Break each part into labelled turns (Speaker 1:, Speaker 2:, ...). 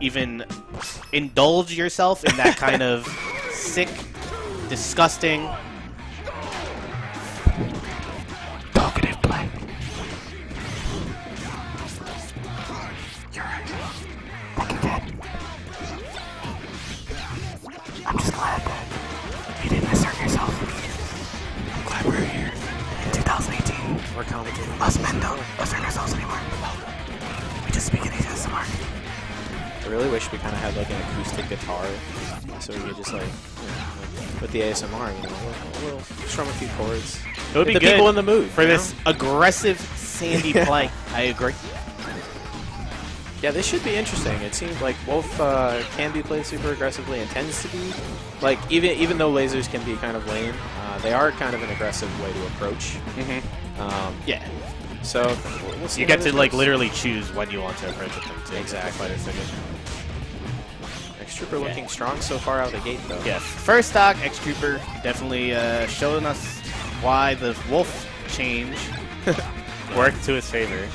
Speaker 1: even indulge yourself in that kind of sick, disgusting,
Speaker 2: talkative play. You're right. Thank you, kid. I'm just glad that you didn't assert yourself. I'm glad we're here in 2018.
Speaker 3: We're commentating.
Speaker 2: Us men don't assert ourselves anymore. We just speak in ASMR.
Speaker 3: I really wish we kind of had like an acoustic guitar, so we could just like, with the ASMR, we'll strum a few chords.
Speaker 1: It would be
Speaker 3: the
Speaker 1: good
Speaker 3: people in the mood
Speaker 1: for this aggressive Sandy play. I agree.
Speaker 3: Yeah, this should be interesting. It seems like Wolf can be played super aggressively and tends to be. Like, even though lasers can be kind of lame, they are kind of an aggressive way to approach.
Speaker 1: Yeah.
Speaker 3: So, we'll see.
Speaker 1: You get to, like, literally choose when you want to approach with them, too.
Speaker 3: Exactly. Xtrooper looking strong so far out of the gate, though.
Speaker 1: Yes. First stock, Xtrooper definitely showing us why the Wolf change worked to his favor.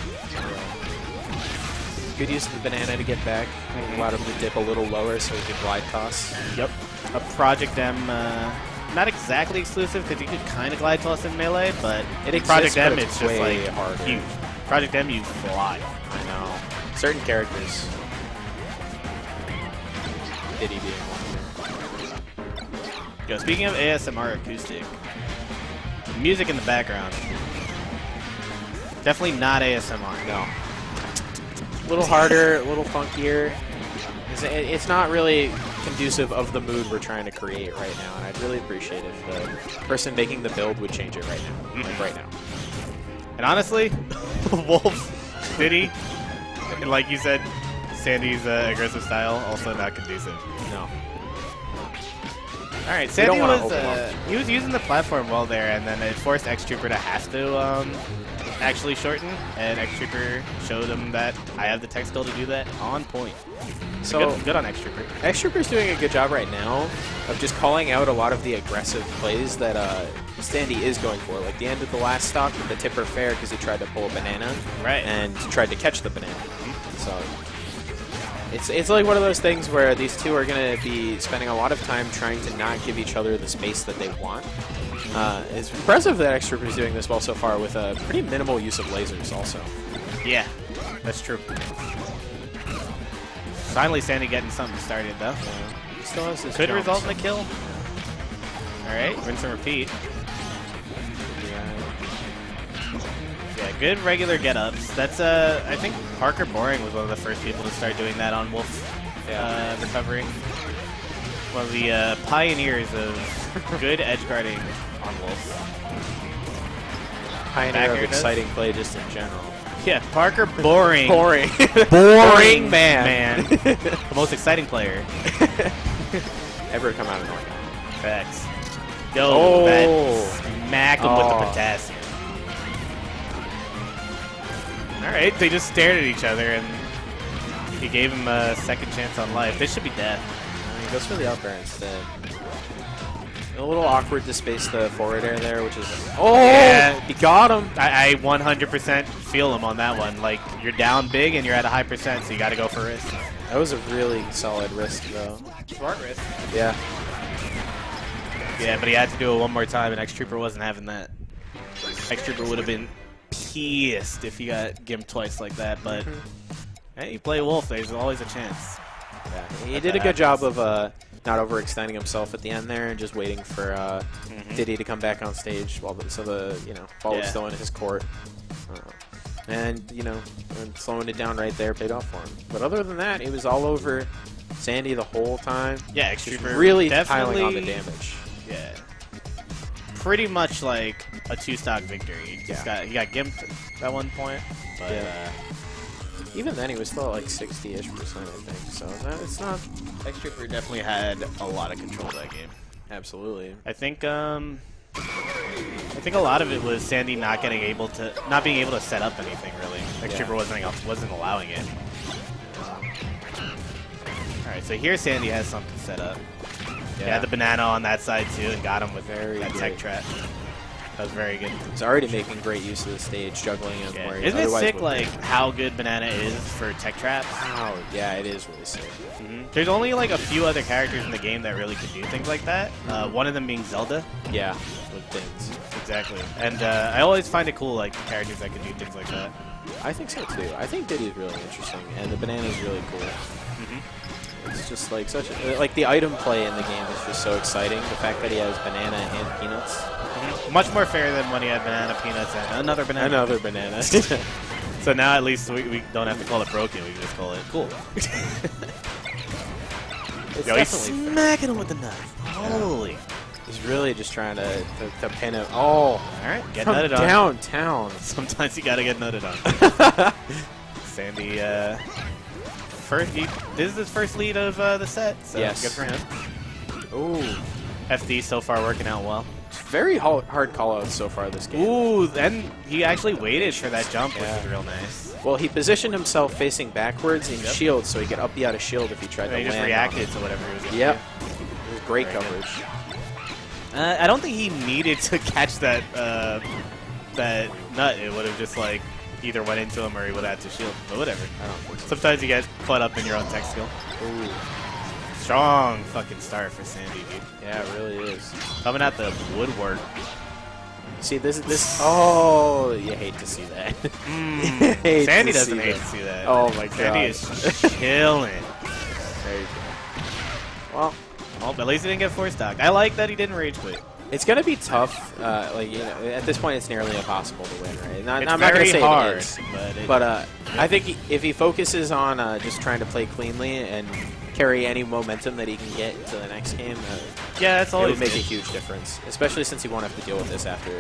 Speaker 3: Good use of the banana to get back. Allowed him to dip a little lower so he could glide toss.
Speaker 1: Yep. A Project M, not exactly exclusive because you could kind of glide toss in melee, but Project M, it's just like
Speaker 3: harder.
Speaker 1: huge. Project M, you fly.
Speaker 3: I know. Certain characters. Diddy being one.
Speaker 1: Yo, speaking of ASMR acoustic, music in the background. Definitely not ASMR.
Speaker 3: No. A little harder, a little funkier. It's not really conducive of the mood we're trying to create right now, and I'd really appreciate if the person making the build would change it right now. Like right now.
Speaker 1: And honestly, Wolf, Diddy, and like you said, Sandy's aggressive style, also not conducive.
Speaker 3: No.
Speaker 1: Alright, Sandy he was using the platform well there, and then it forced Xtrooper to have to actually shorten, and Xtrooper showed him that I have the tech skill to do that on point. So good on Xtrooper.
Speaker 3: Xtrooper's doing a good job right now of just calling out a lot of the aggressive plays that Sandy is going for, like the end of the last stock with the tipper fair because he tried to pull a banana,
Speaker 1: right,
Speaker 3: and tried to catch the banana. So it's like one of those things where these two are going to be spending a lot of time trying to not give each other the space that they want. It's impressive that Xtrooper is doing this well so far with a pretty minimal use of lasers also.
Speaker 1: Yeah, that's true. Finally Sandy getting something started though.
Speaker 3: He still has this
Speaker 1: could
Speaker 3: jump,
Speaker 1: result
Speaker 3: so.
Speaker 1: in a kill. Alright, rinse and repeat. Yeah, good regular get-ups. That's, I think Parker Boring was one of the first people to start doing that on Wolf recovery. One of the pioneers of good edge guarding on Wolf.
Speaker 3: Pioneer of exciting play just in general.
Speaker 1: Yeah, Parker Boring.
Speaker 3: Boring.
Speaker 1: Boring
Speaker 3: man.
Speaker 1: The most exciting player
Speaker 3: ever come out of North.
Speaker 1: Facts. Yo, that smack him with the potassium. Alright, they just stared at each other and he gave him a second chance on life. This should be death.
Speaker 3: He goes for the up air instead. A little awkward to space the forward air there, which is... Oh! Yeah. He got him!
Speaker 1: I 100% feel him on that one. Like, you're down big and you're at a high percent, so you gotta go for risk.
Speaker 3: That was a really solid risk, though.
Speaker 1: Smart risk.
Speaker 3: Yeah.
Speaker 1: Yeah, but he had to do it one more time, and Xtrooper wasn't having that. Xtrooper would have been pissed if he got gimped twice like that, but hey, you play Wolf, there's always a chance.
Speaker 3: Yeah, he did a good job of not overextending himself at the end there and just waiting for Diddy to come back on stage while ball was still in his court. And, and slowing it down right there paid off for him. But other than that, it was all over Sandy the whole time.
Speaker 1: Yeah, Xtrooper
Speaker 3: really piling on the damage.
Speaker 1: Yeah. Pretty much like a two-stock victory. He got gimped at one point, but
Speaker 3: even then he was still at like 60-ish%, I think. So it's not.
Speaker 1: Xtrooper definitely had a lot of control of that game.
Speaker 3: Absolutely.
Speaker 1: I think a lot of it was Sandy not being able to set up anything really. Xtrooper wasn't allowing it. All right, so here Sandy has something set up. Yeah, the banana on that side too, and got him with that tech trap. That was very good.
Speaker 3: He's already making great use of the stage, juggling him.
Speaker 1: Yeah.
Speaker 3: Where he
Speaker 1: Isn't it
Speaker 3: otherwise
Speaker 1: sick,
Speaker 3: wouldn't.
Speaker 1: like, how good Banana is for tech traps?
Speaker 3: Wow, yeah, it is really sick.
Speaker 1: There's only, like, a few other characters in the game that really could do things like that. One of them being Zelda.
Speaker 3: Yeah, with things.
Speaker 1: Exactly. And I always find it cool, like, characters that can do things like that.
Speaker 3: I think so, too. I think Diddy is really interesting, and the banana is really cool. It's just, like, such a... Like, the item play in the game is just so exciting. The fact that he has banana and peanuts.
Speaker 1: Much more fair than when he had banana, peanuts, and another banana.
Speaker 3: Another banana.
Speaker 1: So now at least we don't have to call it broken. We can just call it cool.
Speaker 3: It's
Speaker 1: Yo, he's
Speaker 3: definitely
Speaker 1: smacking him with the knife. Holy.
Speaker 3: He's really just trying to pin him. Oh,
Speaker 1: All right, get
Speaker 3: from
Speaker 1: nutted on.
Speaker 3: downtown.
Speaker 1: Sometimes you gotta get nutted on. Sandy, this is his first lead of the set, so
Speaker 3: Yes.
Speaker 1: good for him.
Speaker 3: Ooh,
Speaker 1: FD so far working out well.
Speaker 3: very hard call-outs so far this game.
Speaker 1: Ooh, and he actually waited for that jump, which
Speaker 3: Yeah.
Speaker 1: was real nice.
Speaker 3: Well, he positioned himself facing backwards in shield, so he could up the out of shield if he tried to
Speaker 1: He just
Speaker 3: land.
Speaker 1: reacted to whatever he was going
Speaker 3: Yep. It was great
Speaker 1: Very good.
Speaker 3: coverage.
Speaker 1: I don't think he needed to catch that that nut. It would have just like either went into him or he would have had to shield. But whatever.
Speaker 3: I don't think so.
Speaker 1: Sometimes you get caught up in your own tech skill.
Speaker 3: Ooh.
Speaker 1: Strong fucking start for Sandy, dude.
Speaker 3: Yeah, it really is.
Speaker 1: Coming out the woodwork.
Speaker 3: See, this. Oh, you hate to see that. Hate
Speaker 1: Sandy
Speaker 3: to
Speaker 1: doesn't
Speaker 3: see
Speaker 1: hate
Speaker 3: that.
Speaker 1: to see that.
Speaker 3: Oh my
Speaker 1: Sandy
Speaker 3: god.
Speaker 1: is killing.
Speaker 3: There you go. Well,
Speaker 1: Well, at least he didn't get force docked. I like that he didn't rage quit.
Speaker 3: it's gonna be tough. Like at this point, it's nearly impossible to win, right?
Speaker 1: It's
Speaker 3: I'm not
Speaker 1: very
Speaker 3: gonna say
Speaker 1: hard,
Speaker 3: it is,
Speaker 1: but
Speaker 3: I think if he focuses on just trying to play cleanly and carry any momentum that he can get into the next game,
Speaker 1: yeah, that's
Speaker 3: it
Speaker 1: always
Speaker 3: would make
Speaker 1: good.
Speaker 3: a huge difference. Especially since he won't have to deal with this after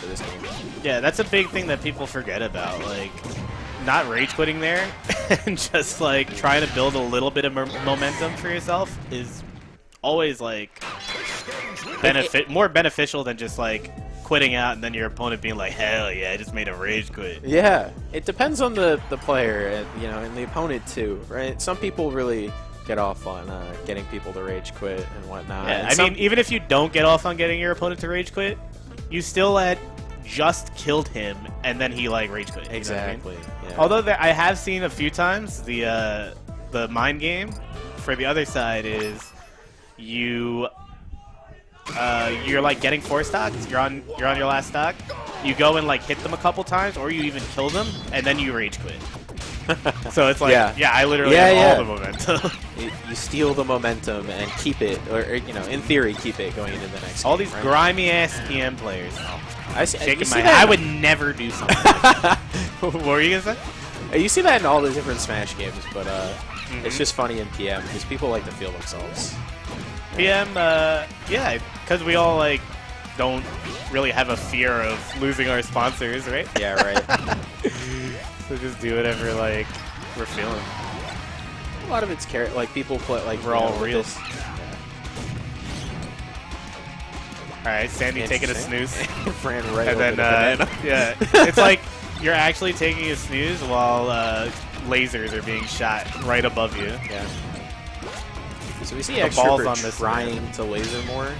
Speaker 3: this game.
Speaker 1: Yeah, that's a big thing that people forget about. Like, not rage quitting there and just like trying to build a little bit of momentum for yourself is always like more beneficial than just like quitting out and then your opponent being like, hell yeah, I just made a rage quit.
Speaker 3: Yeah, it depends on the player, and the opponent too, right? Some people really get off on getting people to rage quit and whatnot.
Speaker 1: Yeah,
Speaker 3: And
Speaker 1: I mean, even if you don't get off on getting your opponent to rage quit, you still just killed him and then he like rage quit. You know what I mean?
Speaker 3: exactly. Yeah.
Speaker 1: Although I have seen a few times the mind game for the other side is you're like getting force stocks. You're on your last stock. You go and like hit them a couple times, or you even kill them, and then you rage quit. So it's like,
Speaker 3: Yeah.
Speaker 1: I literally
Speaker 3: Yeah,
Speaker 1: have
Speaker 3: yeah.
Speaker 1: all the momentum.
Speaker 3: you steal the momentum and keep it, or in theory, keep it going into the next.
Speaker 1: all
Speaker 3: game,
Speaker 1: these
Speaker 3: right?
Speaker 1: grimy ass PM players.
Speaker 3: I see,
Speaker 1: Shaking
Speaker 3: you see
Speaker 1: my
Speaker 3: that
Speaker 1: head. I
Speaker 3: in-
Speaker 1: would never do something like that. What were you gonna say?
Speaker 3: You see that in all the different Smash games, but it's just funny in PM because people like to feel themselves.
Speaker 1: PM, yeah, because we all like don't really have a fear of losing our sponsors, right?
Speaker 3: Yeah, right.
Speaker 1: So just do whatever like we're feeling.
Speaker 3: A lot of it's like people play like
Speaker 1: We're all
Speaker 3: with
Speaker 1: real.
Speaker 3: this-
Speaker 1: All right, Sandy taking a
Speaker 3: Interesting.
Speaker 1: snooze,
Speaker 3: ran right
Speaker 1: and
Speaker 3: over
Speaker 1: then
Speaker 3: the banana.
Speaker 1: yeah, it's like you're actually taking a snooze while lasers are being shot right above you.
Speaker 3: Yeah. So we see
Speaker 1: The balls
Speaker 3: Xtrooper
Speaker 1: on this
Speaker 3: trying to laser more.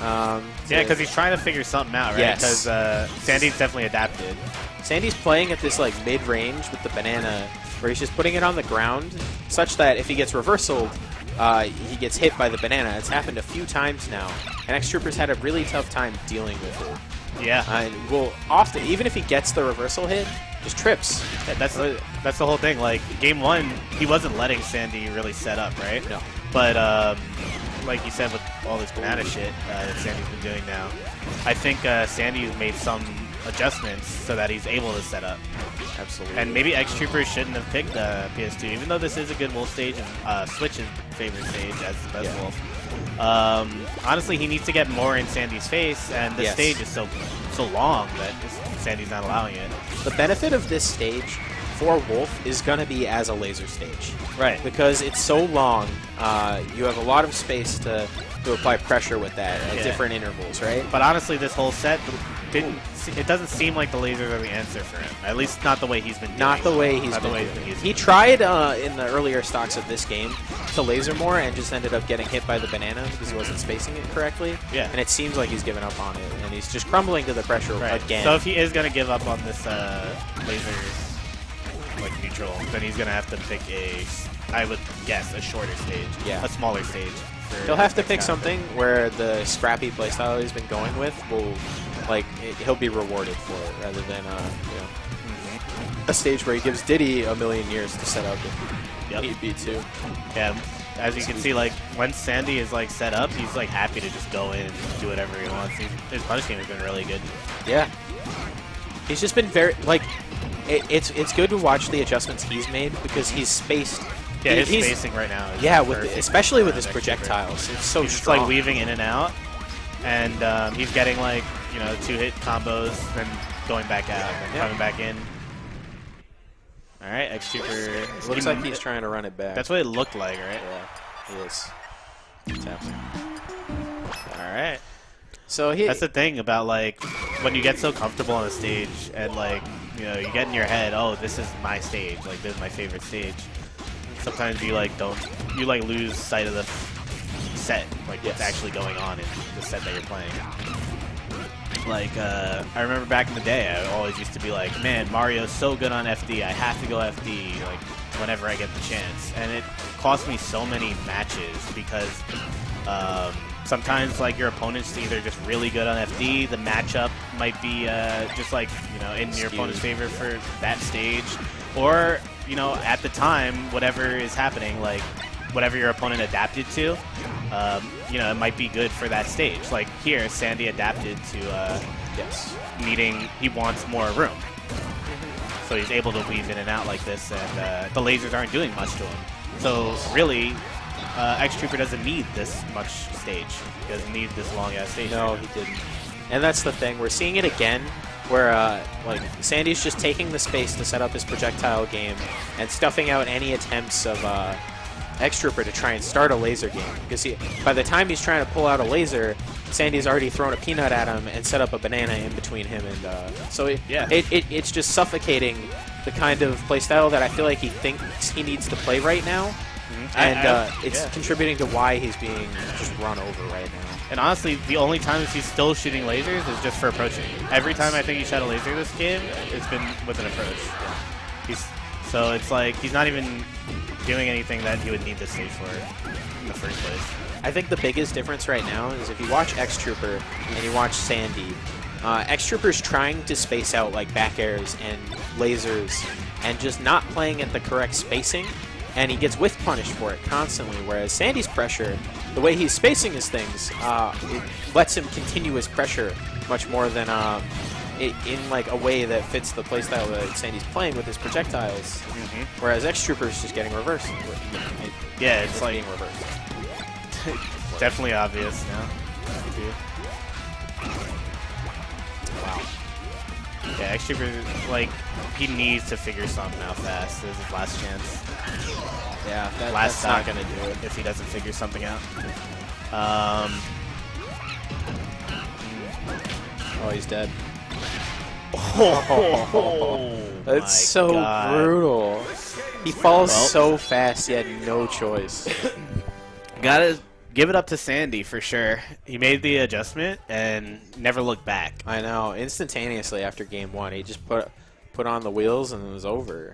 Speaker 1: Yeah, because he's trying to figure something out, right?
Speaker 3: Yes.
Speaker 1: Because Sandy's definitely adapted.
Speaker 3: Sandy's playing at this like mid-range with the banana, where he's just putting it on the ground, such that if he gets reversaled, he gets hit by the banana. It's happened a few times now, and Xtrooper's had a really tough time dealing with it.
Speaker 1: Yeah,
Speaker 3: And will often, even if he gets the reversal hit, just trips.
Speaker 1: that's the whole thing. Like game one, he wasn't letting Sandy really set up, right?
Speaker 3: No.
Speaker 1: But like you said, with all this banana shit that Sandy's been doing now, I think Sandy's made some adjustments so that he's able to set up.
Speaker 3: Absolutely.
Speaker 1: And maybe Xtrooper shouldn't have picked PS2, even though this is a good Wolf stage and Switch's favorite stage as the best Wolf. Honestly, he needs to get more in Sandy's face, and the
Speaker 3: Yes.
Speaker 1: stage is so long that Sandy's not allowing it.
Speaker 3: The benefit of this stage for Wolf is going to be as a laser stage.
Speaker 1: Right.
Speaker 3: Because it's so long, you have a lot of space to apply pressure with that at
Speaker 1: Yeah.
Speaker 3: different intervals, right?
Speaker 1: But honestly, this whole set, it doesn't seem like the lasers are the answer for him. At least not the way he's been doing.
Speaker 3: Not the way he's been doing. He tried in the earlier stocks of this game to laser more and just ended up getting hit by the banana because he wasn't spacing it correctly.
Speaker 1: Yeah.
Speaker 3: And it seems like he's given up on it, and he's just crumbling to the pressure again.
Speaker 1: So if he is going to give up on this laser like neutral, then he's going to have to pick I would guess, a shorter stage.
Speaker 3: Yeah.
Speaker 1: A smaller stage.
Speaker 3: He'll have to pick something where the scrappy playstyle he's been going with will, like, he'll be rewarded for it rather than, a stage where he gives Diddy a million years to set up if need be too.
Speaker 1: Yeah, as you can see, like, once Sandy is, like, set up, he's, like, happy to just go in and do whatever he wants. His punish game has been really good.
Speaker 3: Yeah. He's just been very, like, it's good to watch the adjustments he's made because he's spaced.
Speaker 1: Yeah, his spacing right now is
Speaker 3: especially with his projectiles. It's so
Speaker 1: he's
Speaker 3: strong.
Speaker 1: Just, like, weaving in and out, and he's getting, like, 2-hit combos, then going back out, and coming back in. All right, Xtrooper.
Speaker 3: Looks like he's trying to run it back.
Speaker 1: That's what it looked like, right?
Speaker 3: Yeah, he is. Taps.
Speaker 1: All right.
Speaker 3: So
Speaker 1: that's the thing about, like, when you get so comfortable on a stage and, like, you get in your head, oh, this is my stage, like, this is my favorite stage. Sometimes you, like, lose sight of the set, like, what's actually going on in the set that you're playing. Like, I remember back in the day, I always used to be like, man, Mario's so good on FD, I have to go FD, like, whenever I get the chance. And it cost me so many matches because sometimes, like, your opponent's either just really good on FD, the matchup might be just, like, in your opponent's favor for that stage, or, at the time, whatever is happening, like, whatever your opponent adapted to, it might be good for that stage. Like here, Sandy adapted to he wants more room. So he's able to weave in and out like this, and the lasers aren't doing much to him. So really, Xtrooper doesn't need this much stage. He doesn't need this long-ass stage.
Speaker 3: No, he didn't. And that's the thing. We're seeing it again, where like Sandy's just taking the space to set up his projectile game and stuffing out any attempts of Xtrooper to try and start a laser game. Because by the time he's trying to pull out a laser, Sandy's already thrown a peanut at him and set up a banana in between him. And so it's just suffocating the kind of playstyle that I feel like he thinks he needs to play right now. And it's contributing to why he's being just run over right now.
Speaker 1: And honestly, the only times he's still shooting lasers is just for approaching. Every time I think he shot a laser this game, it's been with an approach. So it's like he's not even doing anything that he would need this stage for in the first place.
Speaker 3: I think the biggest difference right now is if you watch Xtrooper and you watch Sandy, Xtrooper's trying to space out like back airs and lasers and just not playing at the correct spacing, and he gets whiff punished for it constantly, whereas Sandy's pressure, the way he's spacing his things, it lets him continue his pressure much more than in like a way that fits the playstyle that Sandy's playing with his projectiles, whereas Xtrooper's just getting reversed.
Speaker 1: It's like
Speaker 3: being reversed.
Speaker 1: Definitely obvious now.
Speaker 3: Wow.
Speaker 1: Yeah, Xtrooper, like, he needs to figure something out fast. This is his last chance.
Speaker 3: Yeah,
Speaker 1: that's
Speaker 3: not going to do it
Speaker 1: if he doesn't figure something out.
Speaker 3: Oh, he's dead.
Speaker 1: Oh,
Speaker 3: that's so brutal. He falls so fast, he had no choice.
Speaker 1: Gotta give it up to Sandy for sure. He made the adjustment and never looked back.
Speaker 3: I know. Instantaneously after game one, he just put on the wheels and it was over.